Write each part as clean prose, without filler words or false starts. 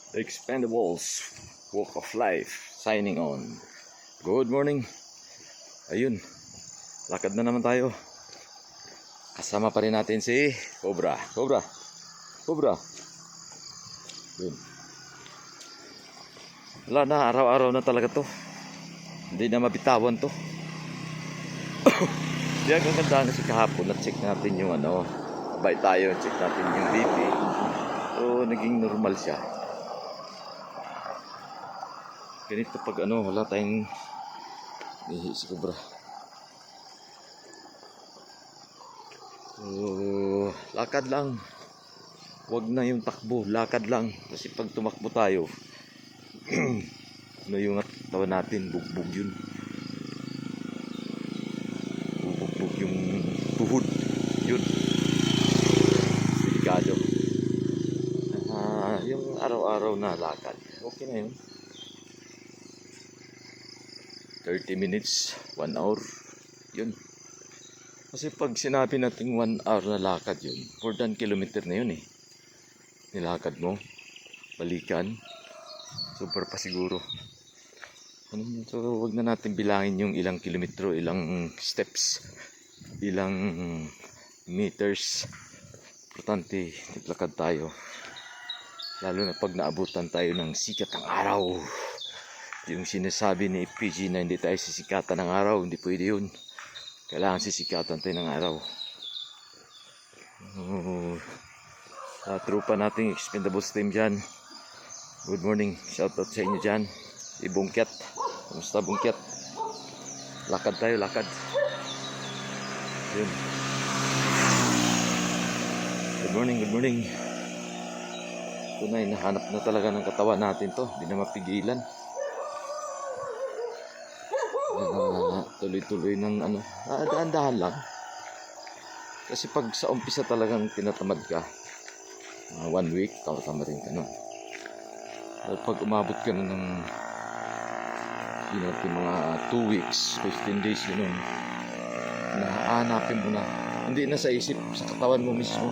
The Expendables Walk of Life signing on. Good morning. Ayun, lakad na naman tayo. Kasama pa rin natin si Cobra. Yun. Wala na, araw-araw na talaga to. Hindi na mabitawan to. Di ang kagandahan kasi kahapon, na-check natin yung sabay tayo, check natin yung BP. So, naging normal siya. Ganito pag wala tayong ihi si Cobra. So, lakad lang. Wag na yung takbo, lakad lang. Kasi pag tumakbo tayo, yung katawan natin, bugbog yun. Bugbog yung tuhod. Yun. Delikado. Yung araw-araw na lakad, okay na yun. 30 minutes, 1 hour, yun. Kasi pag sinabi natin 1 hour na lakad yun, 4 kilometer na yun eh. Nilakad mo, balikan, super pa siguro. So wag na natin bilangin yung ilang kilometro, ilang steps, ilang meters. Importante, naglakad tayo. Lalo na pag naabutan tayo ng sikat ng araw. Yung sinasabi ni PG na hindi tayo sisikatan ng araw, hindi pwede yun. Kailangan sisikatan tayo ng araw. Sa trupa nating Expendables team dyan, good morning, shoutout sa inyo dyan. Bungkyat, kumusta Bungkyat? Lakad tayo, lakad. Yun. Good morning. Ito na, hinahanap na talaga ng katawan natin to, hindi na mapigilan. Tuloy-tuloy ng dahan-dahan lang. Kasi pag sa umpisa talagang tinatamad ka, 1 week, tama rin ka nun. At pag umabot ka na ng mga 2 weeks, 15 days yun, nahanapin mo na, hindi na sa isip, sa katawan mo mismo.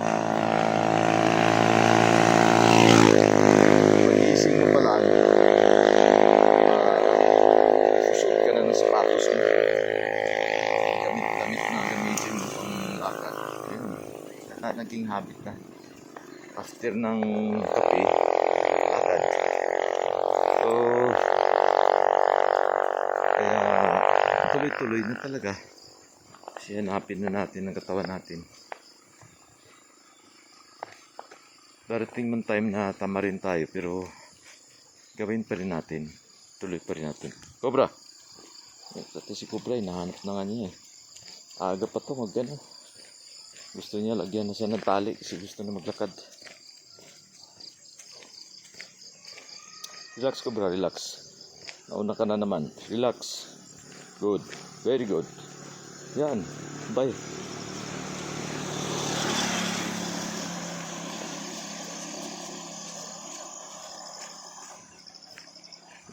Pag-iisip mo pala, susuot ka na ng sapatos mo. Damit na gamitin mo pang lakad. Ayun, naging habit na. After ng kape, lakad. So, kaya tuloy-tuloy na talaga. Kasi hanapin na natin ang katawan natin. Darating man time na tama rin tayo, pero gawin pa rin natin. Tuloy pa rin natin. Cobra! Ito si Cobra, nahanap na nga niya eh. Aga pa to gusto niya lagyan na siya ng tali kasi gusto na maglakad. Relax Cobra, relax. Nauna ka na naman. Relax. Good. Very good. Yan. Bye.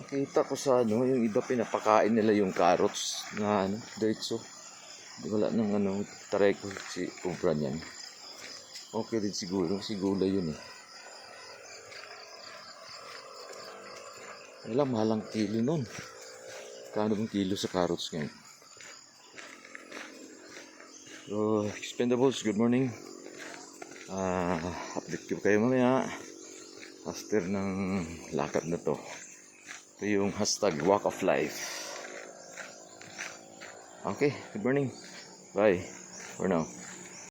Nakita ko sa yung iba pinapakain nila yung carrots na diretso. Wala nang taray ko si Cobra niyan. Okay din siguro, sigula yun eh. Wala, mahalang kilo nun. Kano bang kilo sa carrots ngayon? So, Expendables, good morning. Update ko kayo mamaya after ng lakad na to. Ito yung hashtag Walk of Life. Okay, good morning. Bye for now.